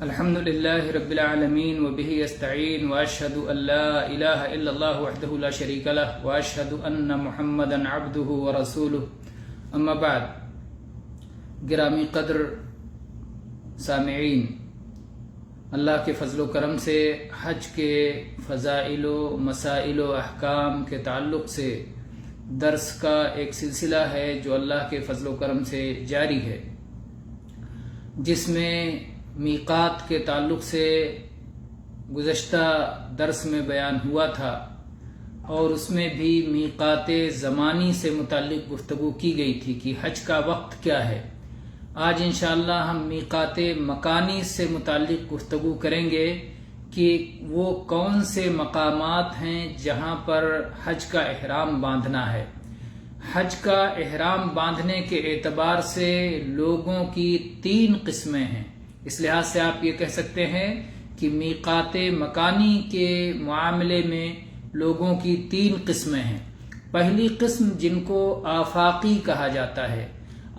الحمد لله رب العالمين وبه يستعين وأشهد أن لا إله إلا الله وحده لا شريك له وأشهد أن محمدا عبده ورسوله أما بعد گرامی قدر سامعین، اللہ کے فضل و کرم سے حج کے فضائل و مسائل و احکام کے تعلق سے درس کا ایک سلسلہ ہے جو اللہ کے فضل و کرم سے جاری ہے، جس میں میقات کے تعلق سے گزشتہ درس میں بیان ہوا تھا اور اس میں بھی میقات زمانی سے متعلق گفتگو کی گئی تھی کہ حج کا وقت کیا ہے۔ آج انشاءاللہ ہم میقات مکانی سے متعلق گفتگو کریں گے کہ وہ کون سے مقامات ہیں جہاں پر حج کا احرام باندھنا ہے۔ حج کا احرام باندھنے کے اعتبار سے لوگوں کی 3 قسمیں ہیں، اس لحاظ سے آپ یہ کہہ سکتے ہیں کہ میقات مکانی کے معاملے میں لوگوں کی 3 قسمیں ہیں۔ پہلی قسم جن کو آفاقی کہا جاتا ہے،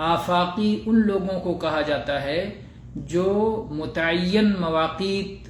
آفاقی ان لوگوں کو کہا جاتا ہے جو متعین مواقیت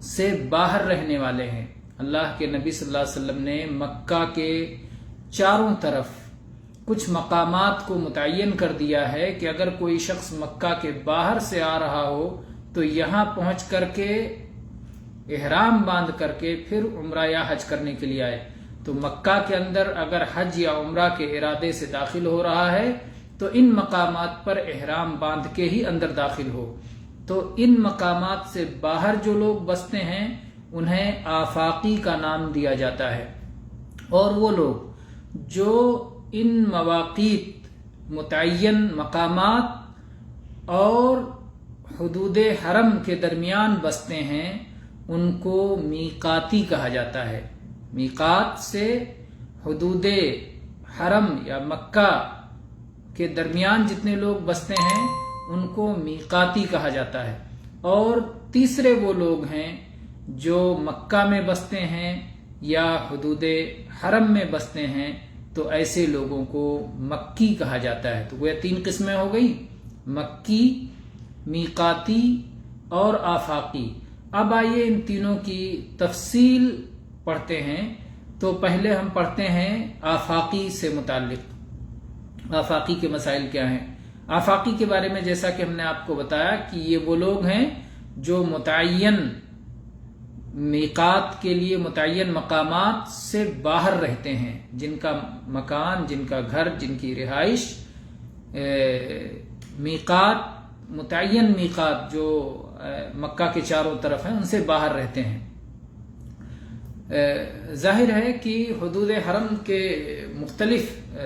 سے باہر رہنے والے ہیں۔ اللہ کے نبی صلی اللہ علیہ وسلم نے مکہ کے چاروں طرف کچھ مقامات کو متعین کر دیا ہے کہ اگر کوئی شخص مکہ کے باہر سے آ رہا ہو تو یہاں پہنچ کر کے احرام باندھ کر کے پھر عمرہ یا حج کرنے کے لیے آئے۔ تو مکہ کے اندر اگر حج یا عمرہ کے ارادے سے داخل ہو رہا ہے تو ان مقامات پر احرام باندھ کے ہی اندر داخل ہو۔ تو ان مقامات سے باہر جو لوگ بستے ہیں انہیں آفاقی کا نام دیا جاتا ہے، اور وہ لوگ جو ان مواقیت متعین مقامات اور حدود حرم کے درمیان بستے ہیں ان کو میقاتی کہا جاتا ہے۔ میقات سے حدود حرم یا مکہ کے درمیان جتنے لوگ بستے ہیں ان کو میقاتی کہا جاتا ہے۔ اور تیسرے وہ لوگ ہیں جو مکہ میں بستے ہیں یا حدود حرم میں بستے ہیں، تو ایسے لوگوں کو مکی کہا جاتا ہے۔ تو وہ 3 قسمیں ہو گئی، مکی، میقاتی اور آفاقی۔ اب آئیے ان تینوں کی تفصیل پڑھتے ہیں۔ تو پہلے ہم پڑھتے ہیں آفاقی سے متعلق، آفاقی کے مسائل کیا ہیں۔ آفاقی کے بارے میں جیسا کہ ہم نے آپ کو بتایا کہ یہ وہ لوگ ہیں جو متعین میقات کے لیے متعین مقامات سے باہر رہتے ہیں، جن کا مکان، جن کا گھر، جن کی رہائش میقات، متعین میقات جو مکہ کے چاروں طرف ہیں ان سے باہر رہتے ہیں۔ ظاہر ہے کہ حدود حرم کے مختلف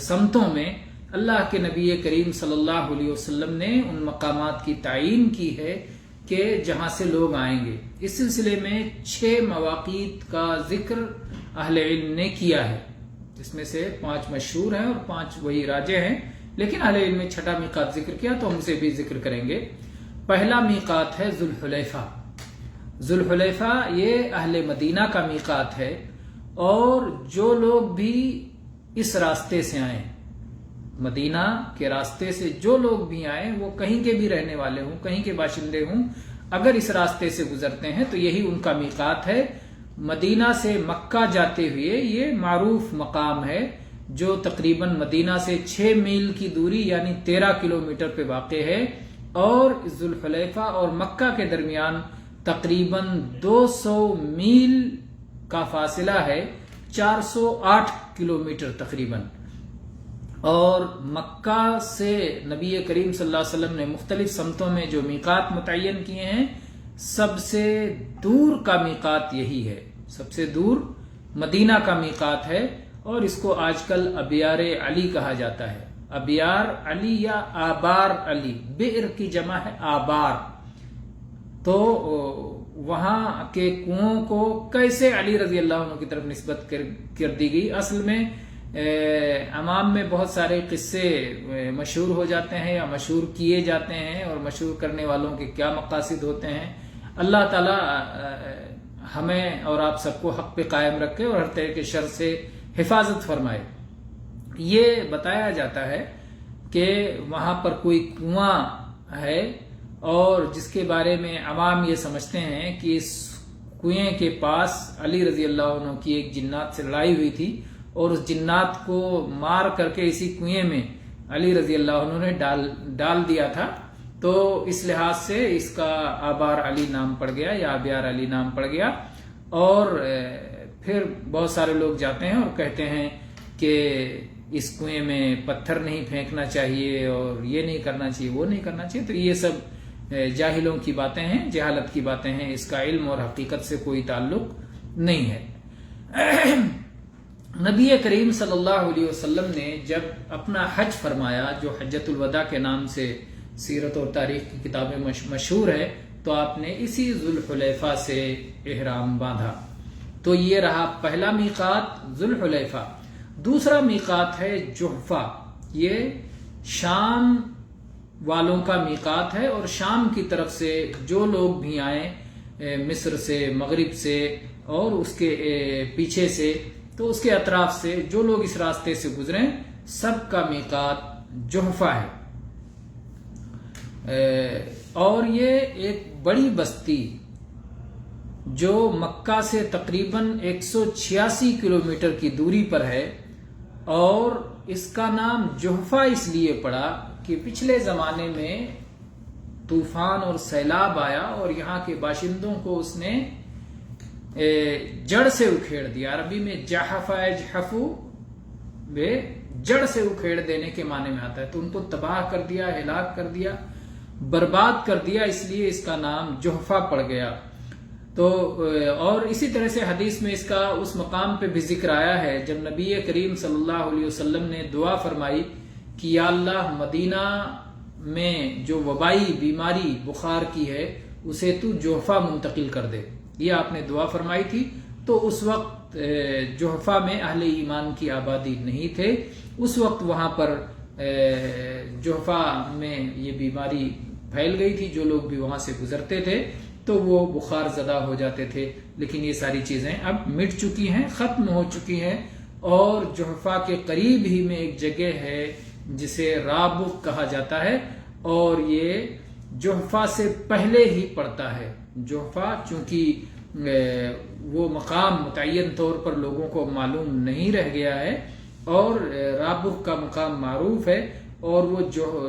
سمتوں میں اللہ کے نبی کریم صلی اللہ علیہ وسلم نے ان مقامات کی تعیین کی ہے کہ جہاں سے لوگ آئیں گے۔ اس سلسلے میں 6 مواقیت کا ذکر اہل علم نے کیا ہے، جس میں سے 5 مشہور ہیں اور 5 وہی راجح ہیں، لیکن اہل علم نے 6واں میقات ذکر کیا تو ہم اسے بھی ذکر کریں گے۔ پہلا میقات ہے ذوالحلیفہ۔ ذوالحلیفہ یہ اہل مدینہ کا میقات ہے، اور جو لوگ بھی اس راستے سے آئیں، مدینہ کے راستے سے جو لوگ بھی آئیں، وہ کہیں کے بھی رہنے والے ہوں، کہیں کے باشندے ہوں، اگر اس راستے سے گزرتے ہیں تو یہی ان کا میقات ہے۔ مدینہ سے مکہ جاتے ہوئے یہ معروف مقام ہے جو تقریباً مدینہ سے 6 میل کی دوری یعنی 13 کلومیٹر پہ واقع ہے، اور ذوالحلیفہ اور مکہ کے درمیان تقریباً 200 میل کا فاصلہ ہے، 408 کلومیٹر تقریباً۔ اور مکہ سے نبی کریم صلی اللہ علیہ وسلم نے مختلف سمتوں میں جو میقات متعین کیے ہیں، سب سے دور کا میقات یہی ہے، سب سے دور مدینہ کا میقات ہے، اور اس کو آج کل ابیار علی کہا جاتا ہے۔ ابیار علی یا آبار علی، بئر کی جمع ہے آبار۔ تو وہاں کے کنووں کو کیسے علی رضی اللہ عنہ کی طرف نسبت کر دی گئی؟ اصل میں عوام میں بہت سارے قصے مشہور ہو جاتے ہیں یا مشہور کیے جاتے ہیں، اور مشہور کرنے والوں کے کیا مقاصد ہوتے ہیں۔ اللہ تعالی ہمیں اور آپ سب کو حق پہ قائم رکھے اور ہر طرح کے شر سے حفاظت فرمائے۔ یہ بتایا جاتا ہے کہ وہاں پر کوئی کنواں ہے اور جس کے بارے میں عوام یہ سمجھتے ہیں کہ اس کنویں کے پاس علی رضی اللہ عنہ کی ایک جنات سے لڑائی ہوئی تھی اور اس جنات کو مار کر کے اسی کنویں میں علی رضی اللہ عنہ نے ڈال دیا تھا، تو اس لحاظ سے اس کا آبار علی نام پڑ گیا یا آبیار علی نام پڑ گیا۔ اور پھر بہت سارے لوگ جاتے ہیں اور کہتے ہیں کہ اس کنویں میں پتھر نہیں پھینکنا چاہیے اور یہ نہیں کرنا چاہیے وہ نہیں کرنا چاہیے، تو یہ سب جاہلوں کی باتیں ہیں، جہالت کی باتیں ہیں، اس کا علم اور حقیقت سے کوئی تعلق نہیں ہے۔ نبی کریم صلی اللہ علیہ وسلم نے جب اپنا حج فرمایا، جو حجۃ الوداع کے نام سے سیرت اور تاریخ کی کتابیں مشہور ہے، تو آپ نے اسی ذوالحلیفہ سے احرام باندھا۔ تو یہ رہا پہلا میقات ذوالحلیفہ۔ دوسرا میقات ہے جحفہ، یہ شام والوں کا میقات ہے، اور شام کی طرف سے جو لوگ بھی آئیں مصر سے، مغرب سے اور اس کے پیچھے سے، تو اس کے اطراف سے جو لوگ اس راستے سے گزریں سب کا میقات جحفہ ہے۔ اور یہ ایک بڑی بستی جو مکہ سے تقریباً 186 کلومیٹر کی دوری پر ہے، اور اس کا نام جحفہ اس لیے پڑا کہ پچھلے زمانے میں طوفان اور سیلاب آیا اور یہاں کے باشندوں کو اس نے جڑ سے اکھیڑ دیا۔ عربی میں جحفہ یجحفو جڑ سے اکھیڑ دینے کے معنی میں آتا ہے، تو ان کو تباہ کر دیا، ہلاک کر دیا، برباد کر دیا، اس لیے اس کا نام جحفہ پڑ گیا۔ تو اور اسی طرح سے حدیث میں اس کا اس مقام پہ بھی ذکر آیا ہے جب نبی کریم صلی اللہ علیہ وسلم نے دعا فرمائی کہ یا اللہ مدینہ میں جو وبائی بیماری بخار کی ہے اسے تو جحفہ منتقل کر دے، یہ آپ نے دعا فرمائی تھی۔ تو اس وقت جحفہ میں اہل ایمان کی آبادی نہیں تھے، اس وقت وہاں پر جحفہ میں یہ بیماری پھیل گئی تھی، جو لوگ بھی وہاں سے گزرتے تھے تو وہ بخار زدہ ہو جاتے تھے، لیکن یہ ساری چیزیں اب مٹ چکی ہیں، ختم ہو چکی ہیں۔ اور جحفہ کے قریب ہی میں ایک جگہ ہے جسے رابغ کہا جاتا ہے، اور یہ جحفہ سے پہلے ہی پڑتا ہے۔ جحفہ چونکہ وہ مقام متعین طور پر لوگوں کو معلوم نہیں رہ گیا ہے، اور رابغ کا مقام معروف ہے، اور وہ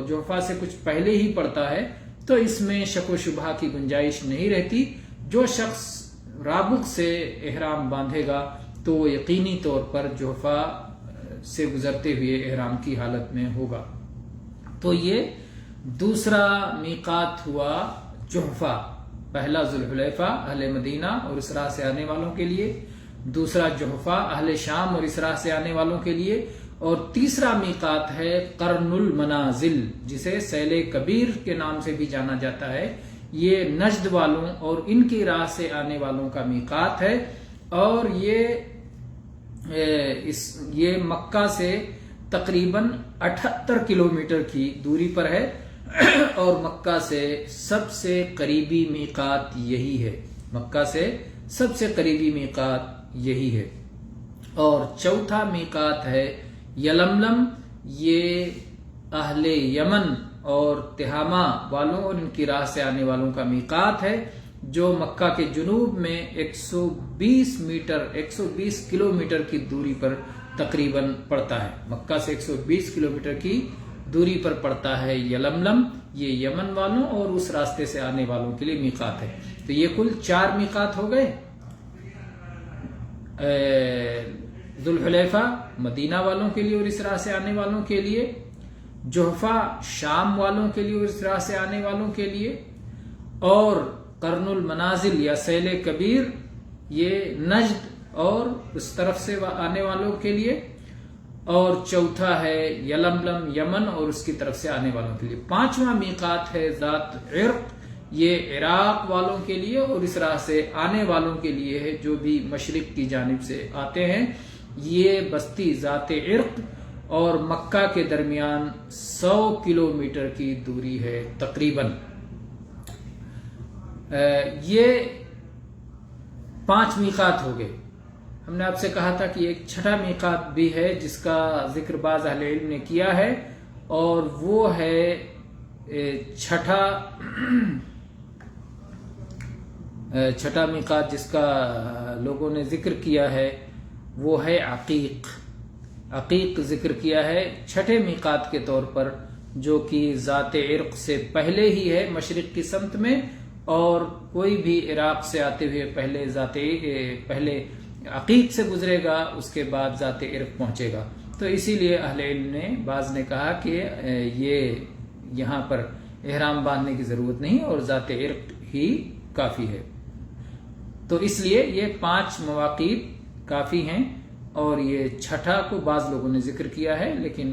جحفہ سے کچھ پہلے ہی پڑتا ہے، تو اس میں شک و شبہ کی گنجائش نہیں رہتی۔ جو شخص رابغ سے احرام باندھے گا تو وہ یقینی طور پر جحفہ سے گزرتے ہوئے احرام کی حالت میں ہوگا۔ تو یہ دوسرا میقات ہوا جحفہ، پہلا ذوالحلیفہ اہل مدینہ اور اس راہ سے آنے والوں کے لیے، دوسرا جحفہ اہل شام اور اس راہ سے آنے والوں کے لیے، اور تیسرا میقات ہے قرن المنازل، جسے سیل کبیر کے نام سے بھی جانا جاتا ہے۔ یہ نجد والوں اور ان کی راہ سے آنے والوں کا میقات ہے، اور یہ مکہ سے تقریباً 78 کلومیٹر کی دوری پر ہے، اور مکہ سے سب سے قریبی میقات یہی ہے، مکہ سے سب سے قریبی میقات یہی ہے۔ اور چوتھا میقات ہے یلملم، یہ اہل یمن اور تہامہ والوں اور ان کی راہ سے آنے والوں کا میقات ہے، جو مکہ کے جنوب میں 120 کلومیٹر کی دوری پر تقریباً پڑتا ہے۔ مکہ سے 120 کلومیٹر کی دوری پر پڑتا ہے یلملم، یہ یمن والوں اور اس راستے سے آنے والوں کے لیے میقات ہے۔ تو یہ کل 4 میقات ہو گئے، ذوالحلیفہ مدینہ والوں کے لیے اور اس راہ سے آنے والوں کے لیے، جحفہ شام والوں کے لیے اور اس راہ سے آنے والوں کے لیے، اور قرن المنازل یا سیل کبیر یہ نجد اور اس طرف سے آنے والوں کے لیے، اور چوتھا ہے یلملم یمن اور اس کی طرف سے آنے والوں کے لیے۔ 5واں میقات ہے ذات عرق، یہ عراق والوں کے لیے اور اس راہ سے آنے والوں کے لیے ہے، جو بھی مشرق کی جانب سے آتے ہیں۔ یہ بستی ذات عرق اور مکہ کے درمیان 100 کلومیٹر کی دوری ہے تقریباً۔ یہ 5 میقات ہو گئے۔ ہم نے آپ سے کہا تھا کہ ایک چھٹا میقات بھی ہے جس کا ذکر بعض اہل علم نے کیا ہے، اور وہ ہے چھٹا میقات جس کا لوگوں نے ذکر کیا ہے وہ ہے عقیق. عقیق ذکر کیا ہے چھٹے میقات کے طور پر، جو کہ ذات عرق سے پہلے ہی ہے مشرق کی سمت میں، اور کوئی بھی عراق سے آتے ہوئے پہلے عقیق سے گزرے گا، اس کے بعد ذات عرق پہنچے گا. تو اسی لیے اہل علم نے بعض نے کہا کہ یہ یہاں پر احرام باندھنے کی ضرورت نہیں اور ذات عرق ہی کافی ہے. تو اس لیے یہ 5 مواقیت کافی ہیں، اور یہ چھٹا کو بعض لوگوں نے ذکر کیا ہے، لیکن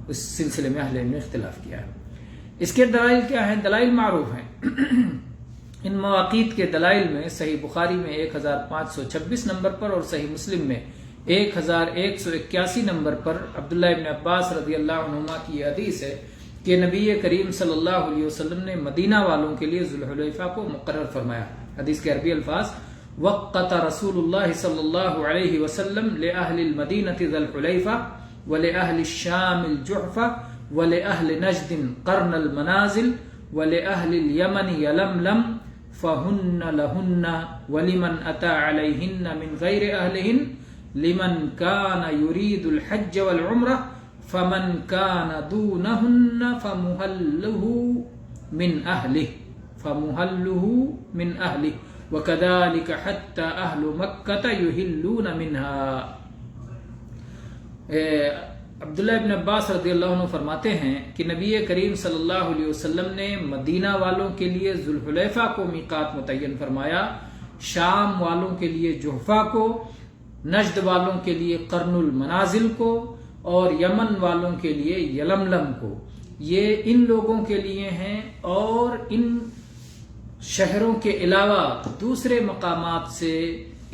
اس سلسلے میں اہل علم نے اختلاف کیا ہے. اس کے دلائل کیا ہیں؟ دلائل معروف ہیں. ان مواقیت کے دلائل میں صحیح بخاری میں 1526 نمبر پر اور صحیح مسلم میں 1181 نمبر پر عبداللہ ابن عباس رضی اللہ عنہما کی حدیث ہے کہ نبی کریم صلی اللہ علیہ وسلم نے مدینہ والوں کے لیے ذوالحلیفہ کو مقرر فرمایا. حدیث کے عربی الفاظ: وقت رسول اللہ صلی اللہ علیہ وسلم لأہل المدینہ ذی الحلیفہ ولأہل الشام الجحفہ ولأہل نجد قرن المنازل ولأہل الیمن یلملم فہن لہن ولمن اتا علیہن من غیر اہلہن لمن کان یرید الحج والعمرہ فمن کان دونہن فمحلہ من اہلہ وکذالک حتی اہل مکہ یحلون منہا. عبداللہ ابن عباس رضی اللہ عنہ فرماتے ہیں کہ نبی کریم صلی اللہ علیہ وسلم نے مدینہ والوں کے لیے ذوالحلیفہ کو میقات متعین فرمایا، شام والوں کے لیے جحفہ کو، نجد والوں کے لیے قرن المنازل کو، اور یمن والوں کے لیے یلملم کو. یہ ان لوگوں کے لیے ہیں، اور ان شہروں کے علاوہ دوسرے مقامات سے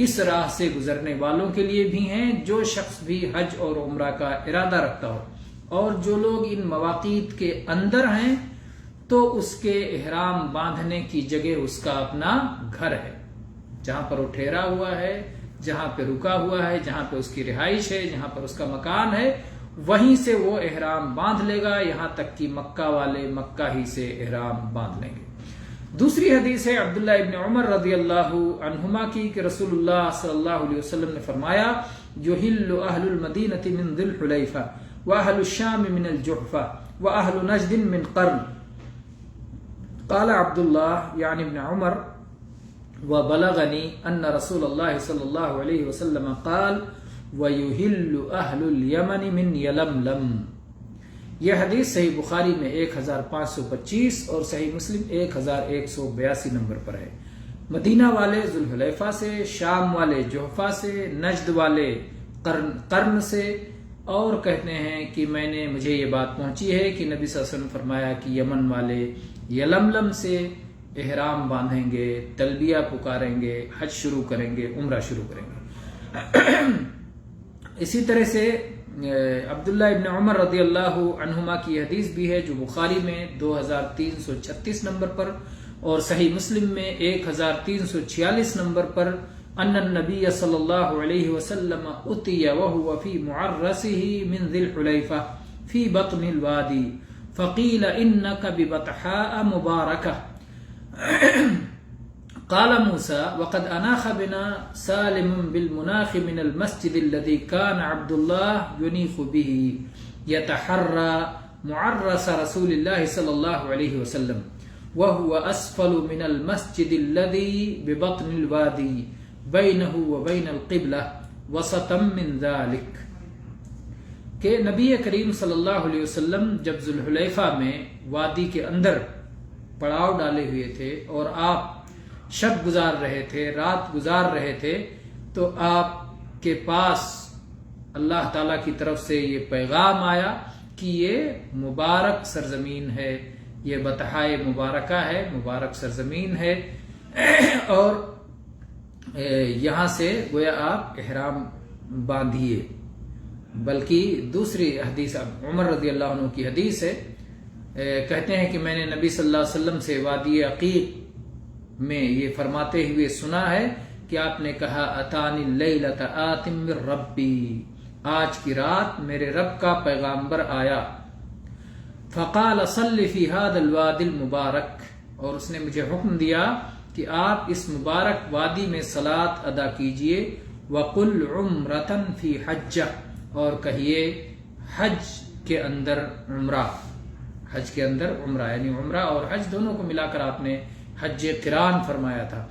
اس راہ سے گزرنے والوں کے لیے بھی ہیں، جو شخص بھی حج اور عمرہ کا ارادہ رکھتا ہو. اور جو لوگ ان مواقیت کے اندر ہیں تو اس کے احرام باندھنے کی جگہ اس کا اپنا گھر ہے، جہاں پر وہ ٹھہرا ہوا ہے، جہاں پہ رکا ہوا ہے، جہاں پہ اس کی رہائش ہے، جہاں پر اس کا مکان ہے، وہیں سے وہ احرام باندھ لے گا، یہاں تک کہ مکہ والے مکہ ہی سے احرام باندھ لیں گے. دوسری حدیث ہے عبداللہ ابن عمر رضی اللہ عنہما کی کہ رسول اللہ صلی اللہ علیہ وسلم نے فرمایا: یحل اہل المدینہ من ذی الحلیفہ واہل الشام من الجحفہ واہل نجد من قرن. قال عبداللہ یعنی ابن عمر: وبلغنی ان رسول اللہ صلی اللہ علیہ وسلم قال ویحل اہل الیمن من یلملم. یہ حدیث صحیح بخاری میں 1525 اور صحیح مسلم 1182 نمبر پر ہے. مدینہ والے ذوالحلیفہ سے، شام والے جحفہ سے، نجد والے قرن سے. اور کہتے ہیں کہ مجھے یہ بات پہنچی ہے کہ نبی صلی اللہ علیہ وسلم فرمایا کہ یمن والے یلملم سے احرام باندھیں گے، تلبیہ پکاریں گے، حج شروع کریں گے، عمرہ شروع کریں گے. اسی طرح سے عبداللہ ابن عمر رضی اللہ عنہما کی حدیث بھی ہے جو بخاری میں 2336 نمبر پر اور صحیح مسلم میں 1346 نمبر پر ان النبی صلی اللہ علیہ وسلم اتی وهو فی معرسه من ذی الحلیفہ فی بطن الوادی فقیل انک ببطحاء مبارکہ. قال موسى وقد أناخ بنا سالم بالمناخ من المسجد الذي كان عبد الله ينيخ به يتحرى معرس رسول الله صلى الله عليه وسلم وهو أسفل من المسجد الذي ببطن الوادي بينه وبين القبلة وسطا من ذلك. کہ نبی کریم صلی اللہ علیہ وسلم جب ذوالحلیفہ میں وادی کے اندر پڑاؤ ڈالے ہوئے تھے اور آپ شب گزار رہے تھے، رات گزار رہے تھے، تو آپ کے پاس اللہ تعالیٰ کی طرف سے یہ پیغام آیا کہ یہ مبارک سرزمین ہے، یہ بطحائے مبارکہ ہے، مبارک سرزمین ہے، اور یہاں سے گویا آپ احرام باندھیے. بلکہ دوسری حدیث عمر رضی اللہ عنہ کی حدیث ہے، کہتے ہیں کہ میں نے نبی صلی اللہ علیہ وسلم سے وادی عقیق میں یہ فرماتے ہوئے سنا ہے کہ آپ نے کہا: اتانی اللیلۃ آت من ربی، آج کی رات میرے رب کا پیغامبر آیا. فقال صل فی هذا الوادی المبارک، اور اس نے مجھے حکم دیا کہ آپ اس مبارک وادی میں صلاۃ ادا کیجئے، وقل عمرۃ فی حجہ، اور کہیے حج کے اندر عمرہ، حج کے اندر عمرہ، یعنی عمرہ اور حج دونوں کو ملا کر آپ نے حج قران فرمایا تھا۔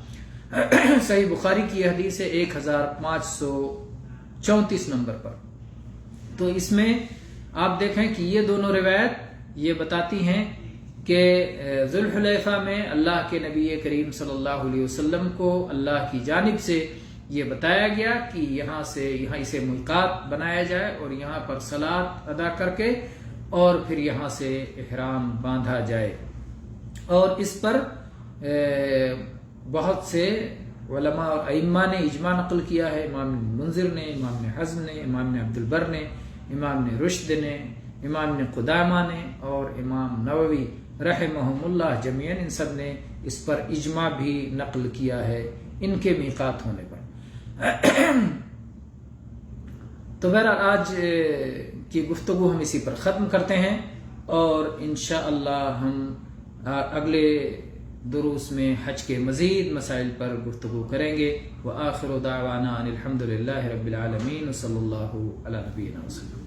صحیح بخاری کی حدیث ہے 1534 نمبر پر۔ تو اس میں آپ دیکھیں کہ یہ دونوں روایت یہ بتاتی ہیں کہ ذوالحلیفہ میں اللہ کے نبی کریم صلی اللہ علیہ وسلم کو اللہ کی جانب سے یہ بتایا گیا کہ یہاں اسے میقات بنایا جائے اور یہاں پر صلاۃ ادا کر کے اور پھر یہاں سے احرام باندھا جائے۔ اور اس پر بہت سے علماء اور ائمہ نے اجماع نقل کیا ہے، امام منذر نے، امام حزم نے، امام عبد البر نے، امام رشد نے، امام قدامہ نے اور امام نووی رحمہم اللہ جمیعاً، ان سب نے اس پر اجماع بھی نقل کیا ہے ان کے میقات ہونے پر۔ تو بہرحال آج کی گفتگو ہم اسی پر ختم کرتے ہیں، اور انشاءاللہ ہم اگلے دروس میں حج کے مزید مسائل پر گفتگو کریں گے۔ وآخر دعوانا ان الحمد للہ رب العالمین، صلی اللہ علی نبینا وسلم۔